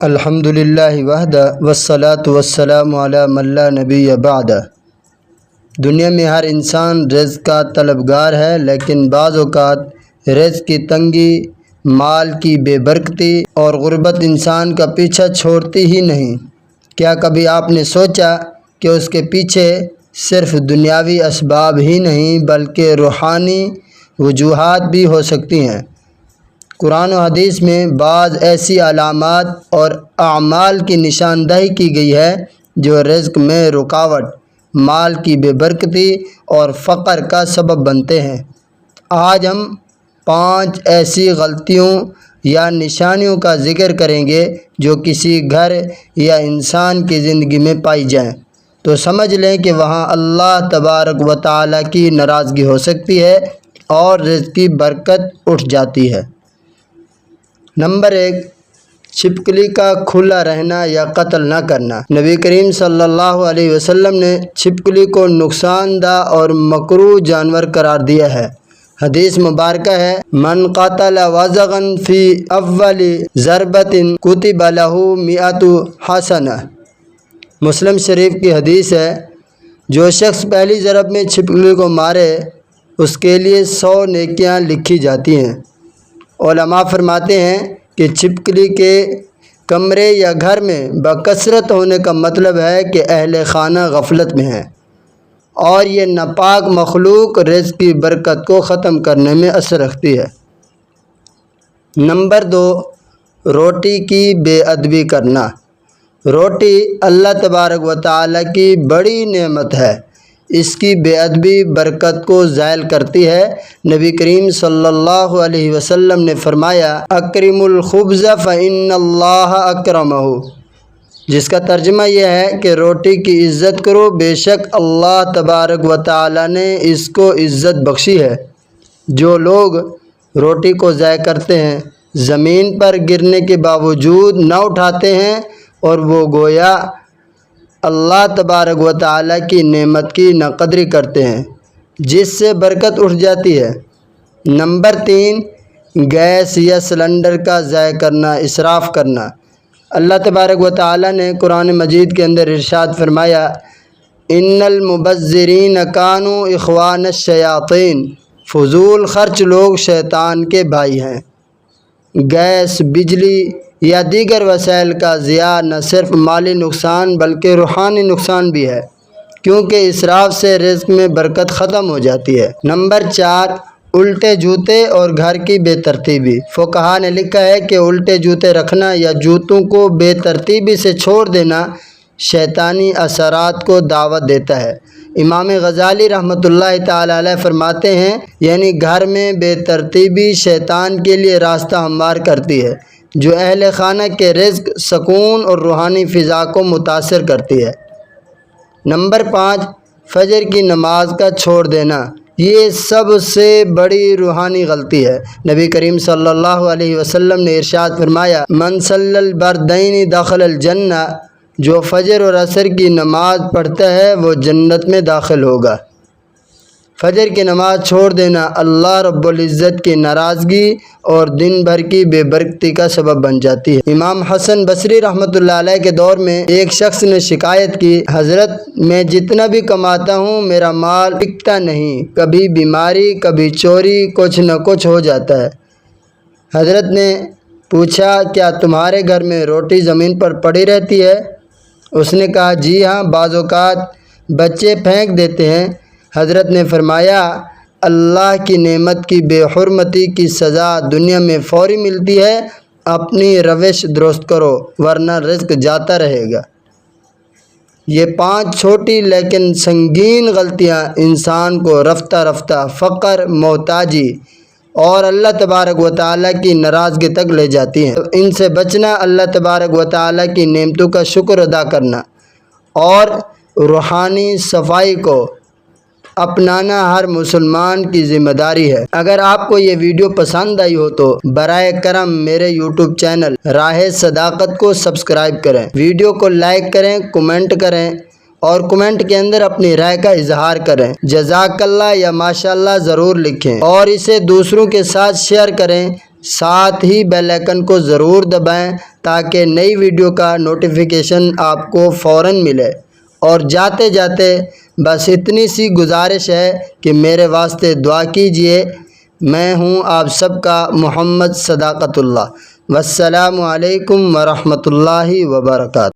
الحمدللہ وحدہ والصلاة والسلام علی من لا نبی بعدہ۔ دنیا میں ہر انسان رزق کا طلبگار ہے، لیکن بعض اوقات رزق کی تنگی، مال کی بے برکتی اور غربت انسان کا پیچھا چھوڑتی ہی نہیں۔ کیا کبھی آپ نے سوچا کہ اس کے پیچھے صرف دنیاوی اسباب ہی نہیں بلکہ روحانی وجوہات بھی ہو سکتی ہیں؟ قرآن و حدیث میں بعض ایسی علامات اور اعمال کی نشاندہی کی گئی ہے جو رزق میں رکاوٹ، مال کی بے برکتی اور فقر کا سبب بنتے ہیں۔ آج ہم 5 ایسی غلطیوں یا نشانیوں کا ذکر کریں گے جو کسی گھر یا انسان کی زندگی میں پائی جائیں تو سمجھ لیں کہ وہاں اللہ تبارک و تعالیٰ کی ناراضگی ہو سکتی ہے اور رزق کی برکت اٹھ جاتی ہے۔ نمبر 1، چھپکلی کا کھلا رہنا یا قتل نہ کرنا۔ نبی کریم صلی اللہ علیہ وسلم نے چھپکلی کو نقصان دہ اور مکروہ جانور قرار دیا ہے۔ حدیث مبارکہ ہے، من قتل وازغا فی اول ضربۃ کتب لہ 100 حسنہ۔ مسلم شریف کی حدیث ہے، جو شخص پہلی ضرب میں چھپکلی کو مارے اس کے لیے 100 نیکیاں لکھی جاتی ہیں۔ علماء فرماتے ہیں کہ چھپکلی کے کمرے یا گھر میں بکثرت ہونے کا مطلب ہے کہ اہل خانہ غفلت میں ہیں اور یہ ناپاک مخلوق رزق کی برکت کو ختم کرنے میں اثر رکھتی ہے۔ نمبر 2، روٹی کی بے ادبی کرنا۔ روٹی اللہ تبارک و تعالیٰ کی بڑی نعمت ہے، اس کی بے ادبی برکت کو زائل کرتی ہے۔ نبی کریم صلی اللہ علیہ وسلم نے فرمایا، اکرم الخبز فإن اللہ اکرمہ، جس کا ترجمہ یہ ہے کہ روٹی کی عزت کرو، بے شک اللہ تبارک و تعالیٰ نے اس کو عزت بخشی ہے۔ جو لوگ روٹی کو ضائع کرتے ہیں، زمین پر گرنے کے باوجود نہ اٹھاتے ہیں اور وہ گویا اللہ تبارک و تعالیٰ کی نعمت کی ناقدری کرتے ہیں، جس سے برکت اٹھ جاتی ہے۔ نمبر 3، گیس یا سلنڈر کا ضائع کرنا، اسراف کرنا۔ اللہ تبارک و تعالیٰ نے قرآن مجید کے اندر ارشاد فرمایا، ان المبذرین کانوا اخوان الشیاطین، فضول خرچ لوگ شیطان کے بھائی ہیں۔ گیس، بجلی یا دیگر وسائل کا ضیاع نہ صرف مالی نقصان بلکہ روحانی نقصان بھی ہے، کیونکہ اسراف سے رزق میں برکت ختم ہو جاتی ہے۔ نمبر 4، الٹے جوتے اور گھر کی بے ترتیبی۔ فقہا نے لکھا ہے کہ الٹے جوتے رکھنا یا جوتوں کو بے ترتیبی سے چھوڑ دینا شیطانی اثرات کو دعوت دیتا ہے۔ امام غزالی رحمۃ اللہ تعالی علیہ فرماتے ہیں، یعنی گھر میں بے ترتیبی شیطان کے لیے راستہ ہموار کرتی ہے، جو اہل خانہ کے رزق، سکون اور روحانی فضا کو متاثر کرتی ہے۔ نمبر 5، فجر کی نماز کا چھوڑ دینا۔ یہ سب سے بڑی روحانی غلطی ہے۔ نبی کریم صلی اللہ علیہ وسلم نے ارشاد فرمایا، من صلی البردین دخل الجنہ، جو فجر اور عصر کی نماز پڑھتا ہے وہ جنت میں داخل ہوگا۔ فجر کی نماز چھوڑ دینا اللہ رب العزت کی ناراضگی اور دن بھر کی بے برکتی کا سبب بن جاتی ہے۔ امام حسن بصری رحمۃ اللہ علیہ کے دور میں ایک شخص نے شکایت کی، حضرت میں جتنا بھی کماتا ہوں میرا مال ٹکتا نہیں، کبھی بیماری، کبھی چوری، کچھ نہ کچھ ہو جاتا ہے۔ حضرت نے پوچھا، کیا تمہارے گھر میں روٹی زمین پر پڑی رہتی ہے؟ اس نے کہا، جی ہاں، بعض اوقات بچے پھینک دیتے ہیں۔ حضرت نے فرمایا، اللہ کی نعمت کی بے حرمتی کی سزا دنیا میں فوری ملتی ہے، اپنی روش درست کرو ورنہ رزق جاتا رہے گا۔ یہ 5 چھوٹی لیکن سنگین غلطیاں انسان کو رفتہ رفتہ فقر، محتاجی اور اللہ تبارک و تعالیٰ کی ناراضگی تک لے جاتی ہیں۔ ان سے بچنا، اللہ تبارک و تعالیٰ کی نعمتوں کا شکر ادا کرنا اور روحانی صفائی کو اپنانا ہر مسلمان کی ذمہ داری ہے۔ اگر آپ کو یہ ویڈیو پسند آئی ہو تو برائے کرم میرے یوٹیوب چینل راہ صداقت کو سبسکرائب کریں، ویڈیو کو لائک کریں، کمنٹ کریں اور کمنٹ کے اندر اپنی رائے کا اظہار کریں۔ جزاک اللہ یا ماشاء اللہ ضرور لکھیں اور اسے دوسروں کے ساتھ شیئر کریں، ساتھ ہی بیل آئیکن کو ضرور دبائیں تاکہ نئی ویڈیو کا نوٹیفیکیشن آپ کو فوراً ملے۔ اور جاتے جاتے بس اتنی سی گزارش ہے کہ میرے واسطے دعا کیجئے۔ میں ہوں آپ سب کا محمد صداقت اللہ۔ والسلام علیکم ورحمۃ اللہ وبرکاتہ۔